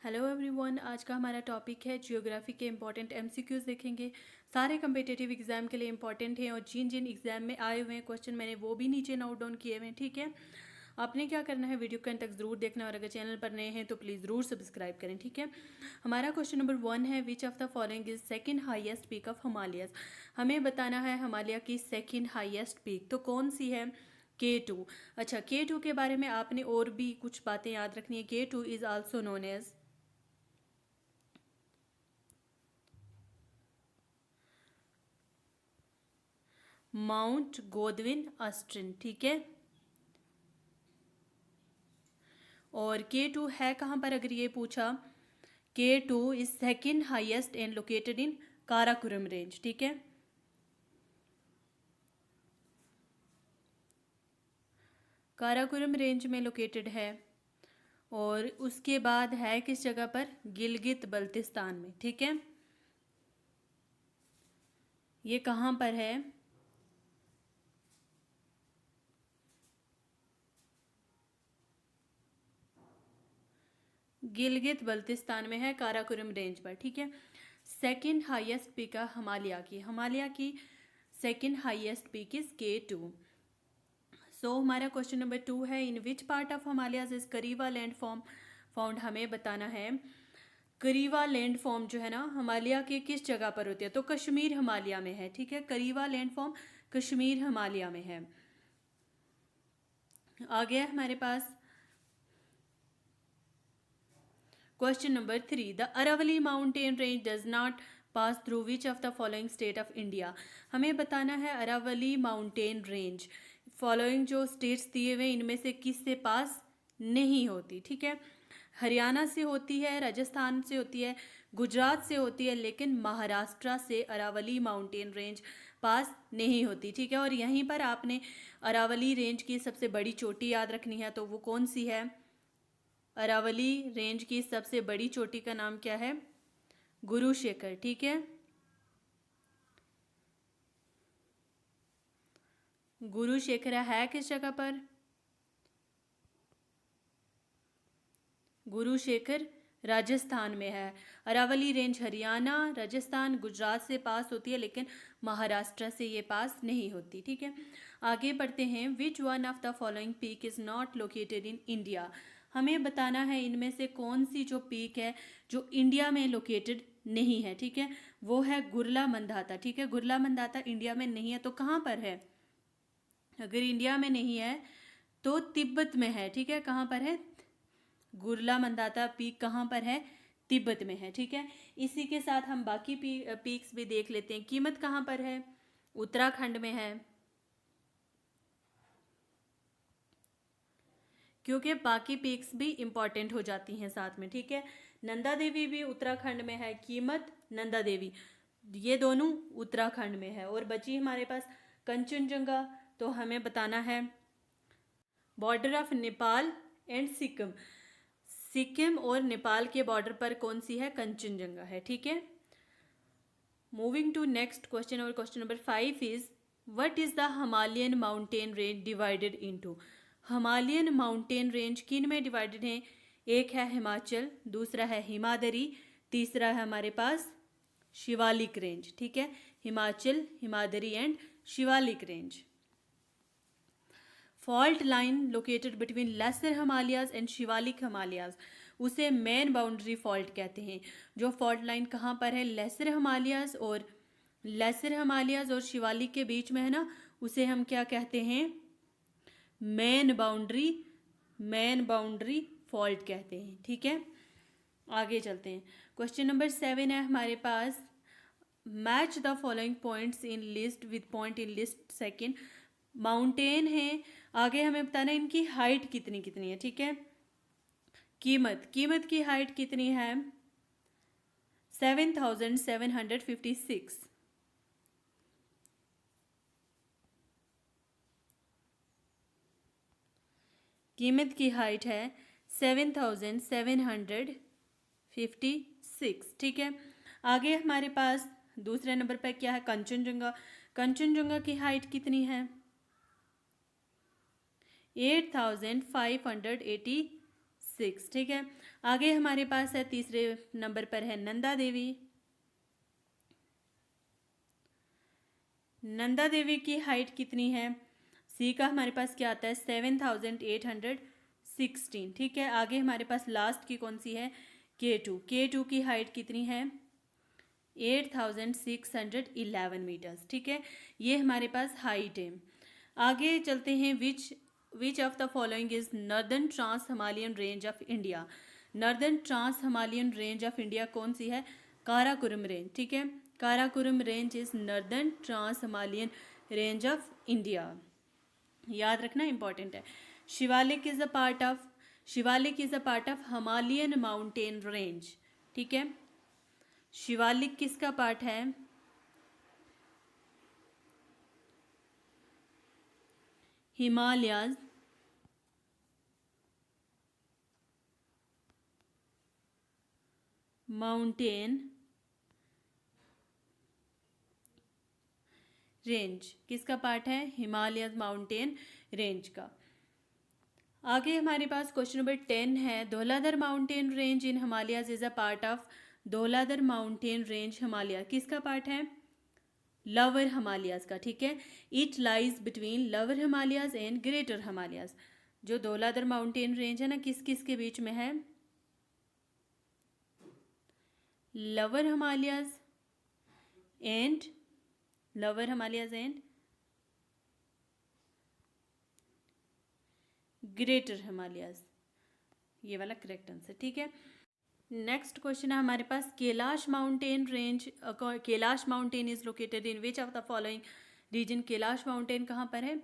Hello everyone, आज का हमारा टॉपिक है ज्योग्राफी के इंपॉर्टेंट एमसीक्यूज़ देखेंगे। सारे कम्पिटिटिव एग्जाम के लिए इंपॉर्टेंट हैं और जिन जिन एग्जाम में आए हुए हैं क्वेश्चन मैंने वो भी नीचे नोट डाउन किए हुए हैं। ठीक है, आपने क्या करना है, वीडियो को अंत तक ज़रूर देखना और अगर चैनल पर नए हैं तो प्लीज़ ज़रूर सब्सक्राइब करें। ठीक है, हमारा क्वेश्चन नंबर 1 है, which of the following is second highest peak of Himalayas. हमें बताना है हिमालय की सेकेंड हाइएस्ट पीक तो कौन सी है। K2। अच्छा, K2 के बारे में आपने और भी कुछ बातें याद रखनी है। K2 is also known as mount Godwin Austen. ठीक है, और K2 है कहाँ पर, अगर ये पूछा, K2 is second highest and located in Karakoram range. ठीक है, काराकोरम रेंज में लोकेटेड है और उसके बाद है किस जगह पर, गिलगित बल्तिस्तान में। ठीक है, ये कहाँ पर है, गिलगित बल्तिस्तान में है, काराकोरम रेंज पर। ठीक है, सेकेंड हाईएस्ट पीक है हिमालय की second highest peak is K2। So हमारा क्वेश्चन नंबर 2 है, in which part of Himalayas is karewa land form found. हमें बताना है करीवा लैंड फॉर्म जो है ना हिमालय के किस जगह पर होती है, तो कश्मीर हिमालय में है। ठीक है, करीवा लैंड फॉर्म कश्मीर हिमालय में है। आगे है हमारे पास question number 3, the Aravalli mountain range does not pass through which of the following state of India. हमें बताना है अरावली माउंटेन रेंज फॉलोइंग जो स्टेट्स दिए हुए इनमें से किस से पास नहीं होती। ठीक है, हरियाणा से होती है, राजस्थान से होती है, गुजरात से होती है, लेकिन महाराष्ट्र से अरावली माउंटेन रेंज पास नहीं होती। ठीक है, और यहीं पर आपने अरावली रेंज की सबसे बड़ी चोटी याद रखनी है, तो वो कौन सी है, अरावली रेंज की सबसे बड़ी चोटी का नाम क्या है, गुरु शेखर। ठीक है, गुरु शेखर है किस जगह पर, गुरु शेखर राजस्थान में है। अरावली रेंज हरियाणा, राजस्थान, गुजरात से पास होती है, लेकिन महाराष्ट्र से ये पास नहीं होती। ठीक है, आगे बढ़ते हैं, विच one of the following peak is not located in India. हमें बताना है इनमें से कौन सी जो पीक है जो इंडिया में लोकेटेड नहीं है। ठीक है, वो है गुरला मंदाता। ठीक है, गुरला मंदाता इंडिया में नहीं है, तो कहाँ पर है, अगर इंडिया में नहीं है तो तिब्बत में है। ठीक है, कहाँ पर है, गुरला मंदाता पीक कहाँ पर है, तिब्बत में है। ठीक है, इसी के साथ हम बाकी पीक्स भी देख लेते हैं। कीमत कहाँ पर है, उत्तराखंड में है, क्योंकि बाकी पीक्स भी इंपॉर्टेंट हो जाती हैं साथ में। ठीक है, नंदा देवी भी उत्तराखंड में है, कीमत, नंदा देवी, ये दोनों उत्तराखंड में है। और बची हमारे पास कंचनजंगा, तो हमें बताना है border of Nepal and Sikkim, Sikkim और नेपाल के बॉर्डर पर कौन सी है, कंचनजंगा है। ठीक है, मूविंग टू नेक्स्ट क्वेश्चन, और question number 5 is, what is the Himalayan mountain range divided into. Himalayan mountain range किन में डिवाइडेड है, एक है हिमाचल, दूसरा है हिमादरी, तीसरा है हमारे पास शिवालिक रेंज। ठीक है, Himachal, Himadri and Shivalik range. Fault line located between lesser Himalayas and Shivalik Himalayas, उसे मेन बाउंड्री फॉल्ट कहते हैं। जो फॉल्ट लाइन कहाँ पर है, लेसर हिमालयाज और शिवालिक के बीच में है ना, उसे हम क्या कहते हैं, मेन बाउंड्री फॉल्ट कहते हैं। ठीक है, आगे चलते हैं। क्वेश्चन नंबर 7 है हमारे पास, match the following points in list with point in list second. Mountain है, आगे हमें बताना है इनकी हाइट कितनी कितनी है। ठीक है, कीमत की हाइट कितनी है, 7756। कीमत की हाइट है 7756। ठीक है, आगे हमारे पास दूसरे नंबर पर क्या है, कंचनजंगा की हाइट कितनी है, 8586। 6, ठीक है। आगे हमारे पास है तीसरे नंबर पर है नंदा देवी। नंदा देवी की हाइट कितनी है? सी का हमारे पास क्या आता है 7,816, ठीक है। आगे हमारे पास लास्ट की कौन सी है K2 की हाइट कितनी है 8,611 मीटर्स, ठीक है। ये हमारे पास हाइट है। आगे चलते हैं which of the following is northern trans Himalayan range of India. Northern trans Himalayan range of India कौन सी है? काराकोरम रेंज, ठीक है। Karakoram range is northern trans Himalayan range of India, याद रखना इंपॉर्टेंट है। Shivalik is a part of Himalayan mountain range, ठीक है। शिवालिक किसका पार्ट है? हिमालयाज माउंटेन रेंज किसका पार्ट है? हिमालयन माउंटेन रेंज का। आगे हमारे पास क्वेश्चन नंबर 10 है Dhauladhar mountain range in Himalayas is a part of. Dhauladhar mountain range Himalaya किसका पार्ट है? लोअर हिमालयाज का, ठीक है। It lies between lower Himalayas and greater Himalayas. जो धौलाधर माउंटेन रेंज है ना, किस किस के बीच में है? Lower Himalayas and greater Himalayas, ये वाला करेक्ट आंसर, ठीक है। नेक्स्ट क्वेश्चन है हमारे पास Kailash mountain range. Kailash mountain is located in which of the following region. Kailash mountain कहाँ पर है?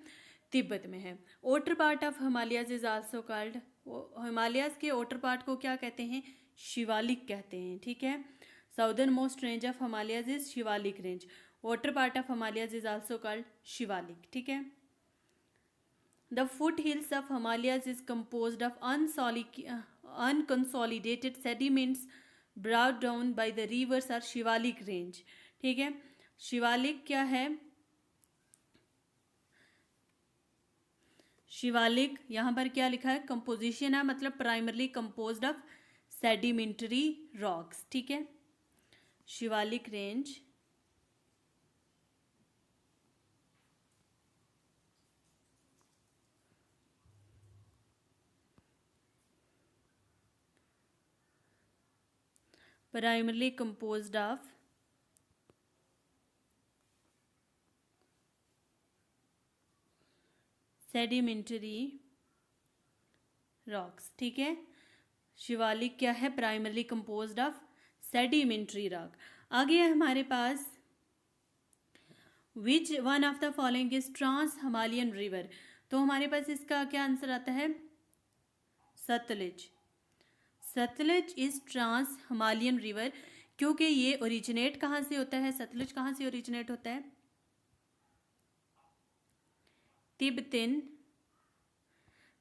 तिब्बत में है। Outer part of Himalayas is also called. Himalayas के ओटर पार्ट को क्या कहते हैं? शिवालिक कहते हैं, ठीक है। Southern most range of Himalayas is Shivalik range. Outer part of Himalayas is also called Shivalik, ठीक है। The foothills of Himalayas is composed of unconsolidated sediments brought down by the rivers or Shivalik range, ठीक है। शिवालिक क्या है? शिवालिक यहाँ पर क्या लिखा है? कंपोजिशन है, मतलब primarily composed of sedimentary rocks, ठीक है। Shivalik range primarily composed of sedimentary rocks, ठीक है। शिवालिक क्या है? Primarily composed of sedimentary rock. आगे है हमारे पास which one of the following is trans Himalayan river. तो हमारे पास इसका क्या आंसर आता है? Sutlej. Sutlej is trans Himalayan river, क्योंकि ये ओरिजिनेट कहाँ से होता है? सतलुज कहाँ से ओरिजिनेट होता है? तिब्बतन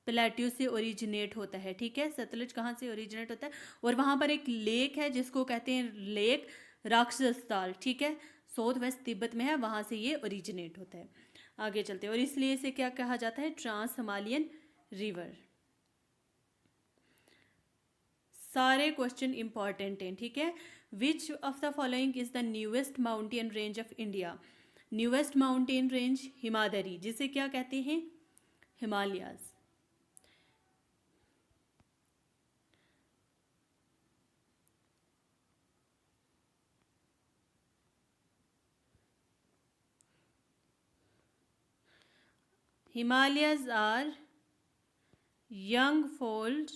प्लेट्यू से ओरिजिनेट होता है, ठीक है। सतलुज कहाँ से ओरिजिनेट होता है? और वहाँ पर एक लेक है जिसको कहते हैं लेक राक्षसताल, ठीक है। साउथ वेस्ट तिब्बत में है, वहाँ से ये ओरिजिनेट होता है। आगे चलते हैं, और इसलिए इसे क्या कहा जाता है? Trans Himalayan river. सारे क्वेश्चन इंपॉर्टेंट हैं, ठीक है। Which of the following is the newest mountain range of India. Newest mountain range Himadri, जिसे क्या कहते हैं? Himalayas. Himalayas are young fold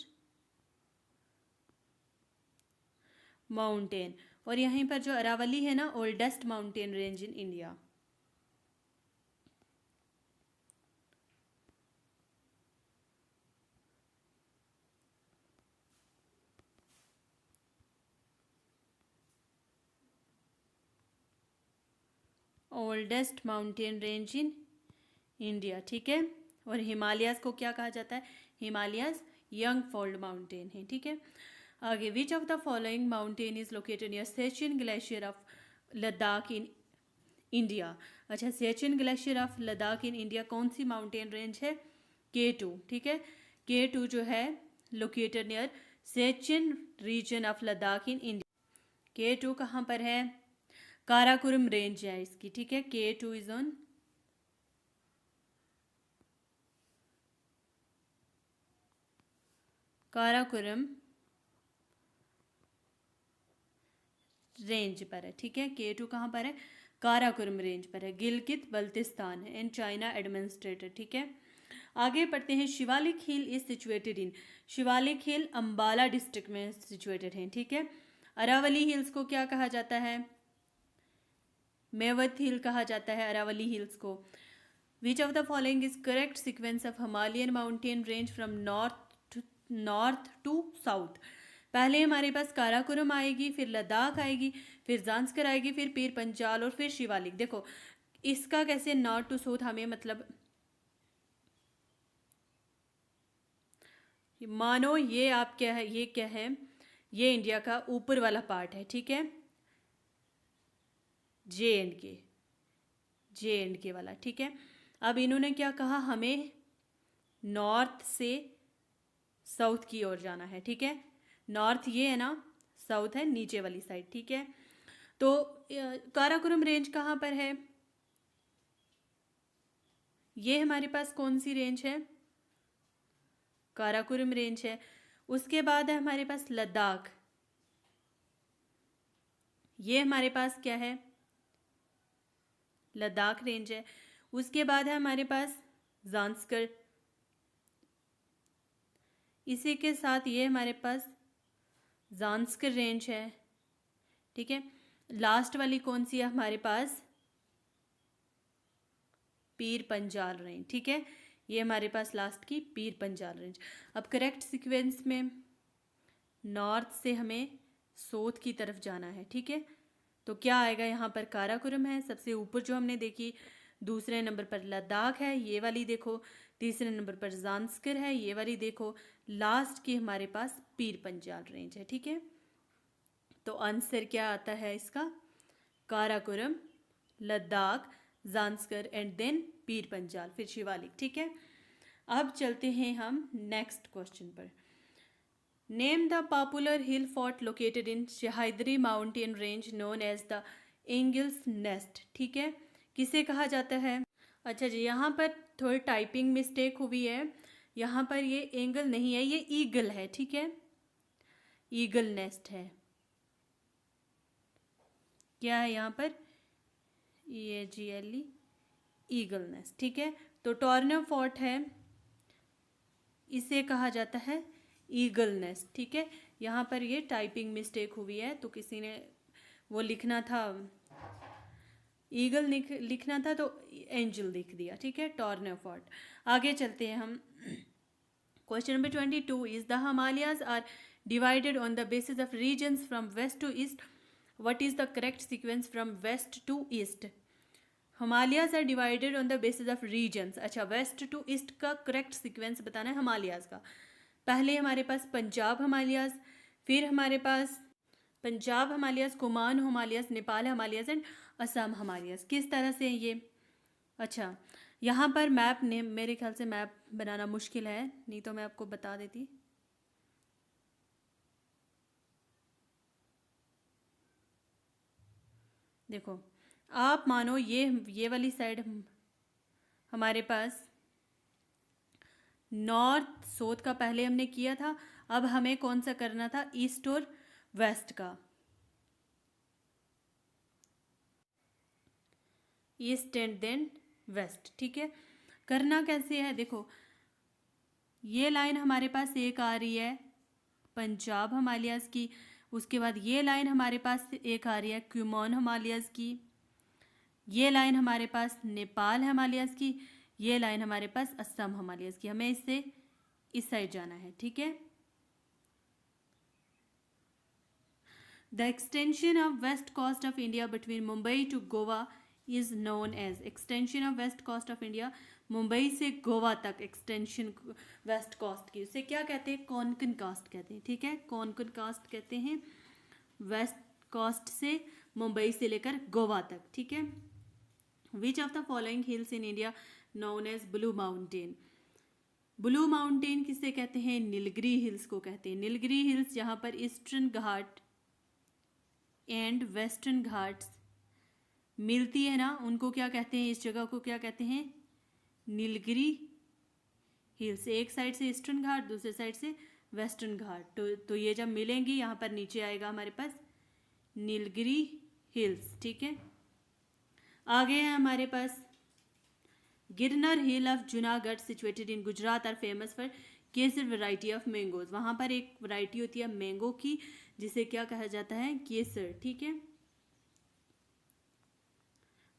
mountain, और यहीं पर जो अरावली है ना, oldest mountain range in India. Oldest mountain range in India, ठीक है। और हिमालयाज को क्या कहा जाता है? हिमालयाज यंग फोल्ड माउंटेन है, ठीक है। आगे which of the following mountain is located near Siachen glacier of Ladakh in India. अच्छा, Siachen glacier of Ladakh in India कौन सी माउंटेन रेंज है? K2, ठीक है। K2 जो है located near Siachen region of Ladakh in India. K2 कहाँ पर है? काराकोरम रेंज है इसकी, ठीक है। K2 is on Karakoram range पर है, ठीक है। K2 कहाँ पर है? काराकोरम रेंज पर है, गिलगित बल्तिस्तान है इन चाइना एडमिनिस्ट्रेटर, ठीक है। आगे पढ़ते हैं। Shivalik hill is situated in, Shivalik hill Ambala district में सिचुएटेड है, ठीक है। अरावली हिल्स को क्या कहा जाता है? मेवत हिल कहा जाता है अरावली हिल्स को। Which of the following is correct sequence of Himalayan mountain range from north to south? पहले हमारे पास काराकोरम आएगी, फिर लद्दाख आएगी, फिर जांस्कर आएगी, फिर पीर पंजाल और फिर शिवालिक। देखो इसका कैसे नॉर्थ टू साउथ, हमें मतलब मानो ये आप क्या है, ये क्या है, ये इंडिया का ऊपर वाला पार्ट है, ठीक है। जे एंड के वाला, ठीक है। अब इन्होंने क्या कहा, हमें नॉर्थ से साउथ की ओर जाना है, ठीक है। नॉर्थ ये है ना, साउथ है नीचे वाली साइड, ठीक है। तो काराकोरम रेंज कहाँ पर है? ये हमारे पास कौन सी रेंज है? काराकोरम रेंज है। उसके बाद है हमारे पास लद्दाख, ये हमारे पास क्या है? लद्दाख रेंज है। उसके बाद है हमारे पास जांस्कर, इसी के साथ ये हमारे पास जांस्कर रेंज है, ठीक है। लास्ट वाली कौन सी है हमारे पास? पीर पंजाल रेंज, ठीक है। ये हमारे पास लास्ट की पीर पंजाल रेंज। अब करेक्ट सीक्वेंस में नॉर्थ से हमें साउथ की तरफ जाना है, ठीक है। तो क्या आएगा यहाँ पर? काराकोरम है सबसे ऊपर जो हमने देखी, दूसरे नंबर पर लद्दाख है ये वाली देखो, तीसरे नंबर पर जांस्कर है ये वाली देखो, लास्ट की हमारे पास पीर पंजाल रेंज है, ठीक है। तो आंसर क्या आता है इसका? काराकोरम, लद्दाख, जांस्कर एंड देन पीर पंजाल, फिर शिवालिक, ठीक है। अब चलते हैं हम नेक्स्ट क्वेश्चन पर। Name the popular hill fort located in Sahyadri mountain range known as the angles nest, ठीक है। किसे कहा जाता है? अच्छा जी, यहाँ पर थोड़ी टाइपिंग मिस्टेक हुई है, यहाँ पर ये एंगल नहीं है, ये ईगल है, ठीक है। ईगल नेस्ट है, क्या है यहाँ पर? EAGLE, ईगल नेस्ट, ठीक है। तो टॉर्नो फोर्ट है, इसे कहा जाता है ईगल नेस्ट, ठीक है। यहाँ पर ये टाइपिंग मिस्टेक हुई है, तो किसी ने वो लिखना था ईगल लिखना था तो एंजल लिख दिया, ठीक है। टॉर्नो फोर्ट। आगे चलते हैं हम। Question number 22 is the Himalayas are divided on the basis of regions from west to east, what is the correct sequence from west to east? Himalayas are divided on the basis of regions. अच्छा, west to east का correct sequence बताना है हिमालयाज का। पहले हमारे पास पंजाब हिमालयाज, फिर हमारे पास Punjab Himalayas, Kuman Himalayas, Nepal Himalayas and Assam Himalayas. किस तरह से ये? अच्छा, यहाँ पर मैप ने मेरे ख्याल से मैप बनाना मुश्किल है, नहीं तो मैं आपको बता देती। देखो आप मानो ये वाली साइड हमारे पास नॉर्थ साउथ का पहले हमने किया था, अब हमें कौन सा करना था? ईस्ट और वेस्ट का। ईस्ट एंड देन वेस्ट, ठीक है। करना कैसे है? देखो ये लाइन हमारे पास एक आ रही है पंजाब हिमालयाज की, उसके बाद ये लाइन हमारे पास एक आ रही है क्यूमॉन हिमालयाज की, ये लाइन हमारे पास नेपाल हिमालयाज की, ये लाइन हमारे पास असम हिमालयाज की। हमें इससे इस साइड जाना है, ठीक है। The extension of west coast of India between Mumbai to Goa is known as, extension of west coast of India, Mumbai से गोवा तक एक्सटेंशन वेस्ट कोस्ट की, उसे क्या कहते हैं? कॉन्कन कास्ट कहते हैं, ठीक है। कॉन्कन कास्ट कहते हैं वेस्ट कोस्ट से मुंबई से लेकर गोवा तक, ठीक है। Which of the following hills in India known as blue mountain? Blue mountain किसे कहते हैं? नीलगिरी हिल्स को कहते हैं। नीलगिरी हिल्स जहाँ पर eastern Ghat and western Ghats मिलती है ना, उनको क्या कहते हैं? इस जगह को क्या कहते हैं? नीलगिरी हिल्स। एक साइड से ईस्टर्न घाट, दूसरे साइड से वेस्टर्न घाट, तो ये जब मिलेंगी यहाँ पर नीचे आएगा हमारे पास नीलगिरी हिल्स। ठीक है, आगे है हमारे पास Girnar hill of Junagadh situated in Gujarat are famous for Kesar variety of mangoes. वहाँ पर एक वैरायटी होती है मैंगो की जिसे क्या कहा जाता है? केसर। ठीक है,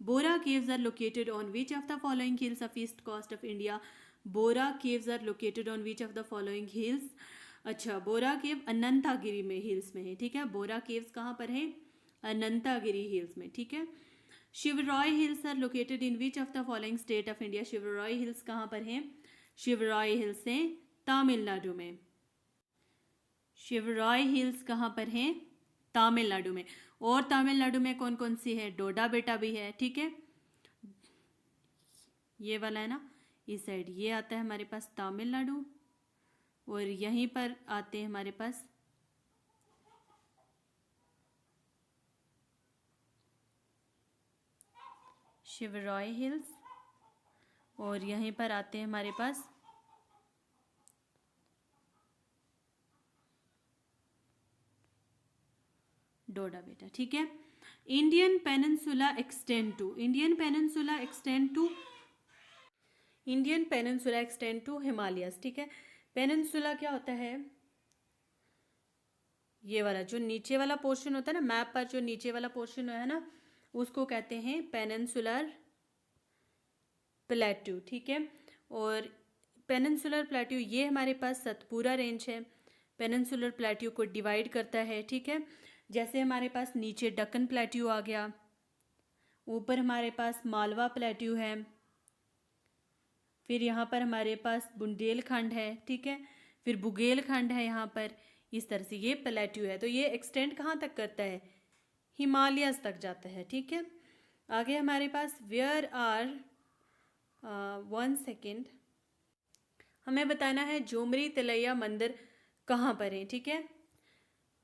Borra caves are located on which of the following hills of east coast of India? Borra caves are located on which of the following hills? अच्छा, बोरा केव अनंतागिरी में हिल्स में है। ठीक है, बोरा केव्स कहाँ पर है? अनंतागिरी हिल्स में। ठीक है, Shevaroy hills are located in which of the following state of India? Shevaroy hills कहाँ पर है? शिवरॉय हिल्स है तमिलनाडु में। शिवरॉय हिल्स कहाँ पर है? तमिलनाडु में। और तमिलनाडु में कौन कौन सी है? डोडा बेटा भी है। ठीक है, ये वाला है ना, इस साइड ये आता है हमारे पास तमिलनाडु, और यहीं पर आते हैं हमारे पास शिवरॉय हिल्स, और यहीं पर आते हैं हमारे पास डोडा बेटा। ठीक है, Indian peninsula extend to, Indian peninsula extend to, Indian peninsula extend to Himalayas. ठीक है, पेनिनसुला क्या होता है? ये वाला जो नीचे वाला पोर्शन होता है ना, मैप पर जो नीचे वाला पोर्शन है ना, उसको कहते हैं पेनिनसुलर प्लेट्यू। ठीक है, और पेनिनसुलर प्लेट्यू ये हमारे पास सतपुरा रेंज है, पेनिनसुलर प्लेट्यू को डिवाइड करता है। ठीक है, जैसे हमारे पास नीचे डक्कन प्लेट्यू आ गया, ऊपर हमारे पास मालवा प्लेट्यू है, फिर यहाँ पर हमारे पास बुंदेलखंड है। ठीक है, फिर बुगेलखंड है यहाँ पर। इस तरह से ये प्लेट्यू है, तो ये एक्सटेंड कहाँ तक करता है? हिमालयस तक जाता है। ठीक है, आगे हमारे पास वेयर आर 1 सेकेंड, हमें बताना है जोमरी तिलैया मंदिर कहाँ पर है। ठीक है,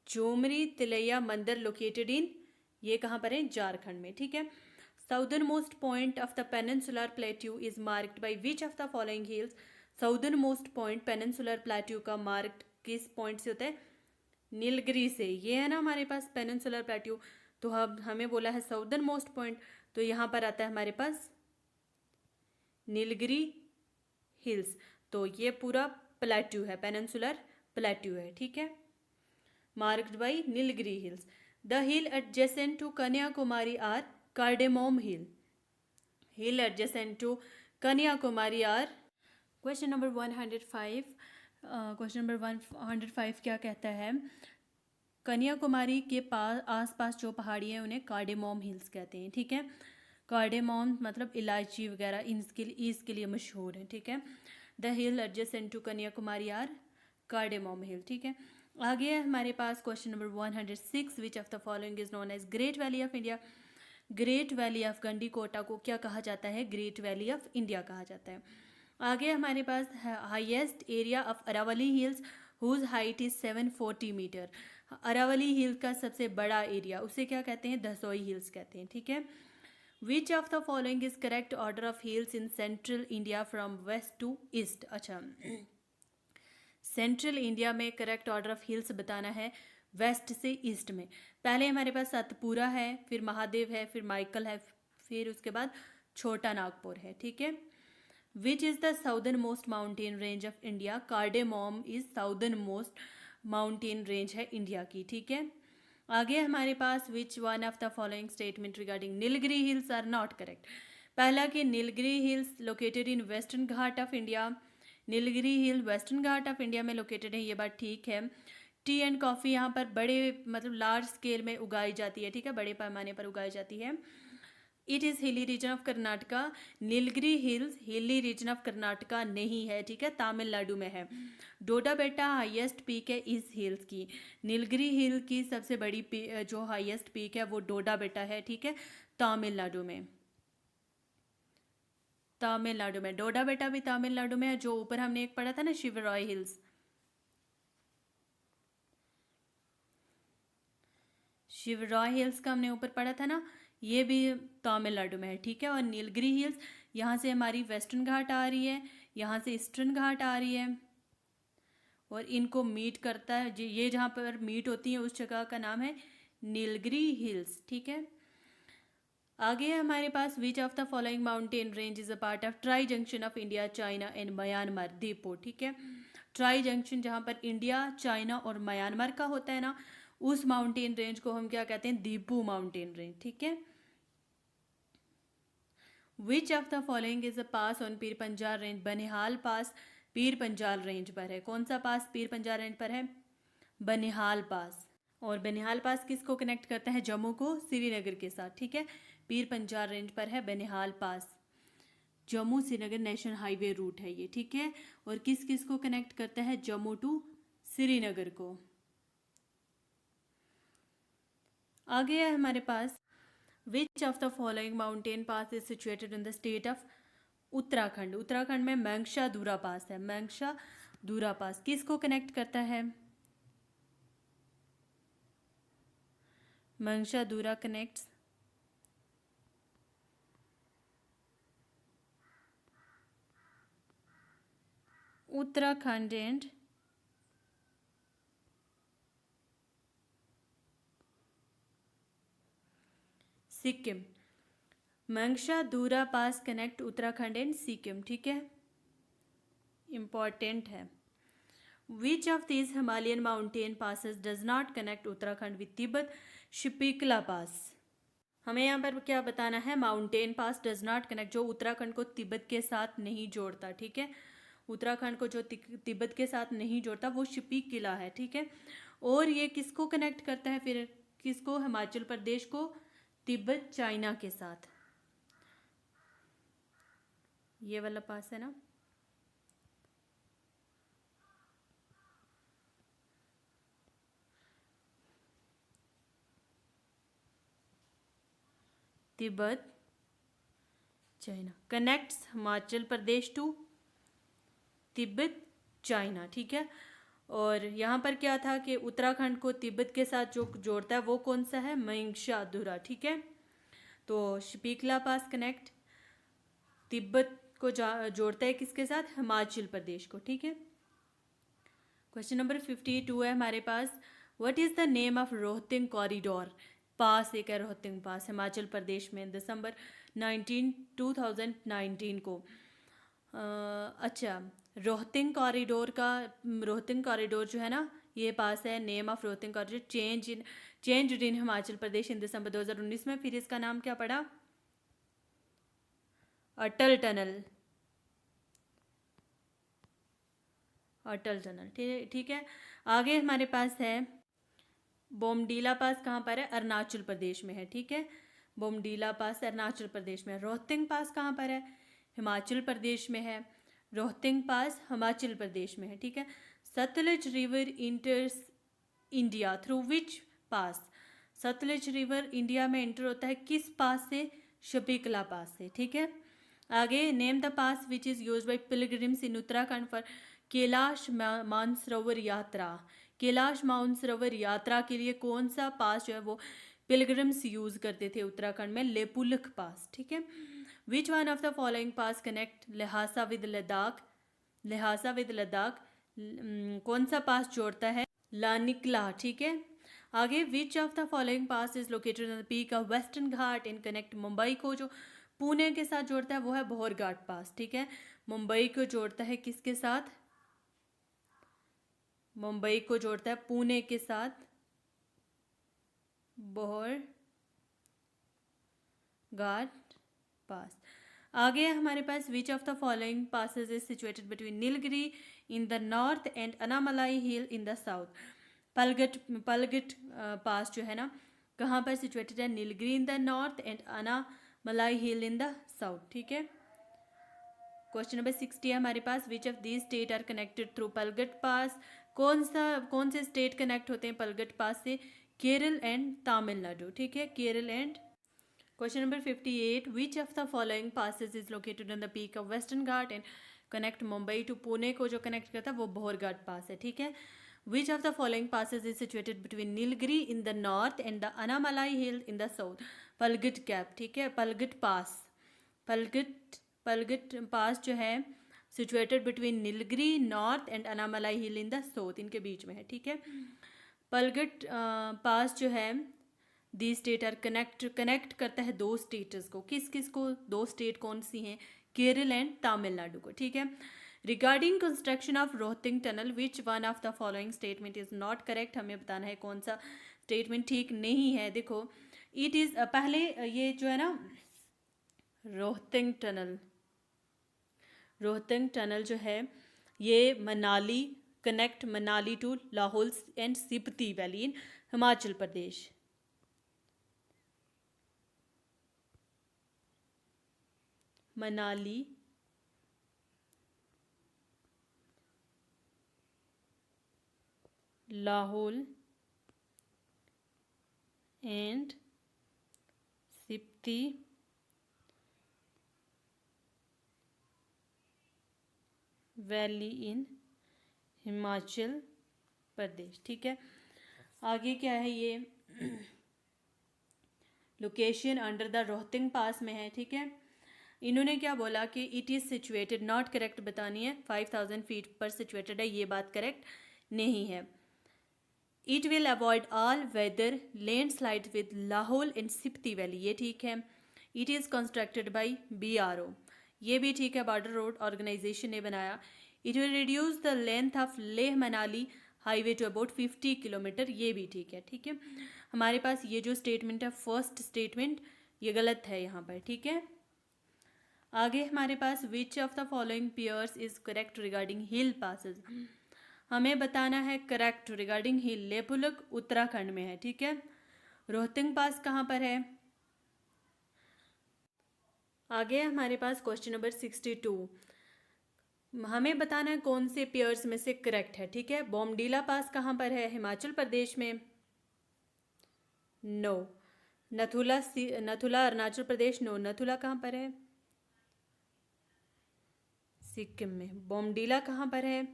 जोमरी तिलैया मंदिर लोकेटेड इन, ये कहाँ पर है? झारखंड में। ठीक है, southern most point of the peninsular plateau is marked by which of the following hills? Southern most point peninsular plateau का मार्क्ड किस पॉइंट से होता है? नीलगिरी से। ये है ना हमारे पास पेनिनसुलर प्लेट्यू, तो हमें बोला है साउदर्न मोस्ट पॉइंट, तो यहाँ पर आता है हमारे पास नीलगिरी हिल्स। तो ये पूरा प्लेट्यू है, पेनिनसुलर प्लेट्यू है। ठीक है, marked by Nilgiri hills. The hill adjacent to Kanyakumari are cardamom hill, hill adjacent to Kanyakumari are. Question number 105, question number 105 क्या कहता है? कन्याकुमारी के पास आसपास जो पहाड़ी हैं उन्हें कार्डेमोम हिल्स कहते हैं। ठीक है, कार्डेमोम मतलब इलायची वगैरह इसके लिए मशहूर है। ठीक है, the hill adjacent to Kanyakumari are cardamom hill. ठीक है, आगे है हमारे पास question number 106, which of the following is known as great valley of India? Great valley of Gandikota को क्या कहा जाता है? ग्रेट वैली ऑफ इंडिया कहा जाता है। आगे हमारे पास highest area of Aravalli hills whose height is 740 metre. Aravalli hill का सबसे बड़ा एरिया उसे क्या कहते हैं? दसोई हिल्स कहते हैं। ठीक है, which of the following is correct order of hills in central India from west to east? अच्छा, सेंट्रल इंडिया में करेक्ट ऑर्डर ऑफ हिल्स बताना है वेस्ट से ईस्ट में। पहले हमारे पास सतपुरा है, फिर महादेव है, फिर माइकल है, फिर उसके बाद छोटा नागपुर है। ठीक है, which is the southern most mountain range of India? Cardamom is southern most mountain range है इंडिया की। ठीक है, आगे हमारे पास which one of the following statement regarding Nilgiri hills are not correct? पहला कि Nilgiri hills located in western घाट of India, Nilgiri hill western घाट ऑफ इंडिया में लोकेटेड है, ये बात ठीक है। टी एंड कॉफ़ी यहाँ पर बड़े मतलब लार्ज स्केल में उगाई जाती है। ठीक है, बड़े पैमाने पर उगाई जाती है। It is hilly region of Karnataka, Nilgiri hills hilly region of Karnataka नहीं है। ठीक है, तमिलनाडु में है। डोडा बेटा हाईएस्ट पीक है इस हिल्स की, नीलगिरी हिल की सबसे बड़ी जो हाईएस्ट पीक है वो डोडा बेटा है। ठीक है, तमिलनाडु में। तमिलनाडु में। डोडा बेटा भी तमिलनाडु में है, जो ऊपर हमने एक पढ़ा था ना, शिवरॉय हिल्स। शिवरॉय हिल्स का हमने ऊपर पढ़ा था ना, ये भी तमिलनाडु में है, ठीक है। और नीलगिरी हिल्स, यहाँ से हमारी वेस्टर्न घाट आ रही है, यहाँ से ईस्टर्न घाट आ रही है, और इनको मीट करता है, ये जहाँ पर मीट होती है उस जगह का नाम है नीलगिरी हिल्स, ठीक है। आगे है हमारे पास, which of the following mountain range is a part of tri junction of India, China and Myanmar दीपो, ठीक है। ट्राई जंक्शन जहाँ पर इंडिया, चाइना और म्यांमार का होता है ना, उस माउंटेन रेंज को हम क्या कहते हैं, दीपू माउंटेन रेंज, ठीक है। Which of the following is a pass on Pir Panjal range, Banihal pass Pir Panjal range पर है। कौन सा पास पीर पंजाल रेंज पर है, बनिहाल पास। और बनिहाल पास किसको कनेक्ट करता है, जम्मू को श्रीनगर के साथ, ठीक है। पीर पंजाल रेंज पर है Banihal pass, Jammu Srinagar national highway route है ये, ठीक है। और किस किस को कनेक्ट करता है, जम्मू टू श्रीनगर को। आगे है हमारे पास, which of the following mountain pass is situated in the state of Uttarakhand. Uttarakhand में मंगशा दूरा पास है। मंगशा दूरा पास किसको कनेक्ट करता है, Mangsha Dhura connects Uttarakhand and Sikkim. Mangsha Dhura pass connect Uttarakhand and Sikkim, ठीक है, इंपॉर्टेंट है। Which of these Himalayan mountain passes does not connect Uttarakhand with Tibet, Shipkila pass. हमें यहाँ पर क्या बताना है, mountain pass does not connect, जो उत्तराखंड को तिब्बत के साथ नहीं जोड़ता, ठीक है। उत्तराखंड को जो तिब्बत के साथ नहीं जोड़ता वो शिपिक किला है, ठीक है। और ये किसको कनेक्ट करता है फिर, किसको, हिमाचल प्रदेश को तिब्बत चाइना के साथ, ये वाला पास है ना। Tibet China connects Himachal Pradesh to Tibet China, ठीक है। और यहाँ पर क्या था कि उत्तराखंड को तिब्बत के साथ जो जोड़ता है वो कौन सा है, मंगशा दूरा, ठीक है। तो शिपिकला पास कनेक्ट तिब्बत को जोड़ता है किसके साथ, हिमाचल प्रदेश को, ठीक है। क्वेश्चन नंबर 52 है हमारे पास, what is the name of Rohtang corridor pass, एक है रोहतिंग पास हिमाचल प्रदेश में, दिसंबर 2019 को। अच्छा, रोहतिंग कॉरिडोर जो है ना, ये पास है, name of Rohtang corridor change in Himachal Pradesh in December 2019 में। फिर इसका नाम क्या पड़ा, अटल टनल, अटल टनल, ठीक है। आगे हमारे पास है बोमडीला पास, कहाँ पर है, अरुणाचल प्रदेश में है, ठीक है। बोमडीला पास अरुणाचल प्रदेश में है। रोहतिंग पास कहाँ पर है, हिमाचल प्रदेश में है। रोहतिंग पास हिमाचल प्रदेश में है, ठीक है। Sutlej river इंटर्स India through which pass, Sutlej river India में इंटर होता है किस पास से, शपिकला पास से, ठीक है। आगे, name the pass which is use by pilgrims in Uttarakhand for Kailash Mansarovar यात्रा। कैलाश मानसरोवर यात्रा के लिए कौन सा पास जो है वो पिलग्रिम्स यूज करते थे उत्तराखंड में, लेपुलख पास, ठीक है। विच one of the following pass connect Lhasa with Ladakh, Lhasa with Ladakh कौन सा पास जोड़ता है, लानिकला, ठीक है। आगे, which of the following pass is located on the peak of western Ghat in connect Mumbai को जो पुणे के साथ जोड़ता है वो है बोहरघाट पास, ठीक है। मुंबई को जोड़ता है किसके साथ, मुंबई को जोड़ता है पुणे के साथ, बोहरघाट पास। आगे हमारे पास, which of the following passes is situated between Nilgiri in the north and Anamalai hill in the south. Palghat pass जो है ना, कहाँ पर सिचुएटेड है, Nilgiri in the north and Anamalai hill in the south, ठीक है। क्वेश्चन नंबर 60 है हमारे पास, which of these state are connected through Palghat pass. कौन से स्टेट कनेक्ट होते हैं पलगट पास से, केरल एंड तमिलनाडु, ठीक है, Kerala and. Question number 58. Which of the following passes is located on the peak of Western Ghat and connect Mumbai to Pune को जो connect करता है वो बोहरघाट पास है, ठीक है. Which of the following passes is situated between Nilgiri in the north and the Annamalai Hill in the south? Palghat gap, ठीक है, पलगट पास. पलगट पास जो है situated between Nilgiri north and Anamalai hill in the south, इनके बीच में है, ठीक है. पलगट पास जो है दी स्टेट आर कनेक्ट करता है दो स्टेट्स को. किस किस को? दो स्टेट कौन सी हैं? केरल एंड तमिलनाडु को, ठीक है. Regarding construction of Rohtang tunnel which one of the following statement is not correct. हमें बताना है कौन सा स्टेटमेंट ठीक नहीं है. देखो इट इज़ पहले ये जो है ना रोहतिंग टनल जो है ये Manali connect Manali to Lahaul and Spiti valley in Himachal Pradesh. Manali Lahaul and Spiti valley in Himachal Pradesh, ठीक है. आगे क्या है? ये location under the Rohtang pass में है, ठीक है. इन्होंने क्या बोला कि it is situated, not correct बतानी है. 5000 फीट पर सिचुएटेड है, ये बात करेक्ट नहीं है. It will avoid all weather landslide with Lahaul and Spiti valley, ये ठीक है. It is constructed by BRO, ये भी ठीक है, बॉर्डर रोड ऑर्गेनाइजेशन ने बनाया. It will reduce the length of Leh Manali highway to about 50 kilometre, ये भी ठीक है, ठीक है. हमारे पास ये जो स्टेटमेंट है फर्स्ट स्टेटमेंट ये गलत है यहाँ पर, ठीक है. आगे हमारे पास which of the following pairs is correct regarding hill passes. हमें बताना है correct regarding hill. Lipulekh Uttarakhand में है, ठीक है. रोहतिंग पास कहाँ पर है? आगे हमारे पास क्वेश्चन नंबर 62. हमें बताना है कौन से पेयर्स में से करेक्ट है, ठीक है. बोमडीला पास कहाँ पर है? हिमाचल प्रदेश में. नो. नथुला अरुणाचल प्रदेश. नो. नथुला कहाँ पर है? सिक्किम में. बोमडीला कहाँ पर है?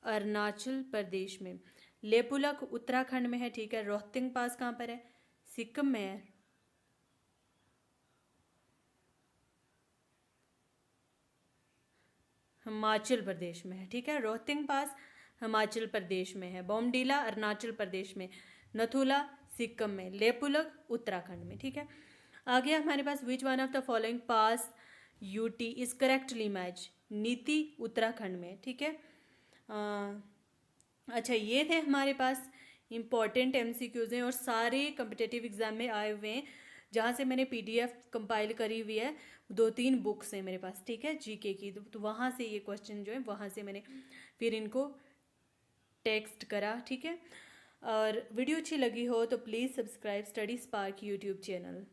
अरुणाचल प्रदेश में. लेपुलक उत्तराखंड में है, ठीक है. रोहतिंग पास कहाँ पर है? सिक्किम में है. हिमाचल प्रदेश में है, ठीक है. रोहतिंग पास हिमाचल प्रदेश में है. बोमडीला अरुणाचल प्रदेश में. नथुला सिक्किम में. लेपुलक उत्तराखंड में, ठीक है. आगे हमारे पास which one of the following pass UT is correctly match. Niti Uttarakhand में, ठीक है. अच्छा ये थे हमारे पास इम्पॉर्टेंट MCQs हैं और सारे कम्पिटिटिव एग्जाम में आए हुए हैं जहाँ से मैंने PDF कंपाइल करी हुई है. 2-3 बुक्स हैं मेरे पास, ठीक है, GK की. तो वहाँ से ये क्वेश्चन जो है वहाँ से मैंने फिर इनको टेक्स्ट करा, ठीक है. और वीडियो अच्छी लगी हो तो please subscribe study spark YouTube channel.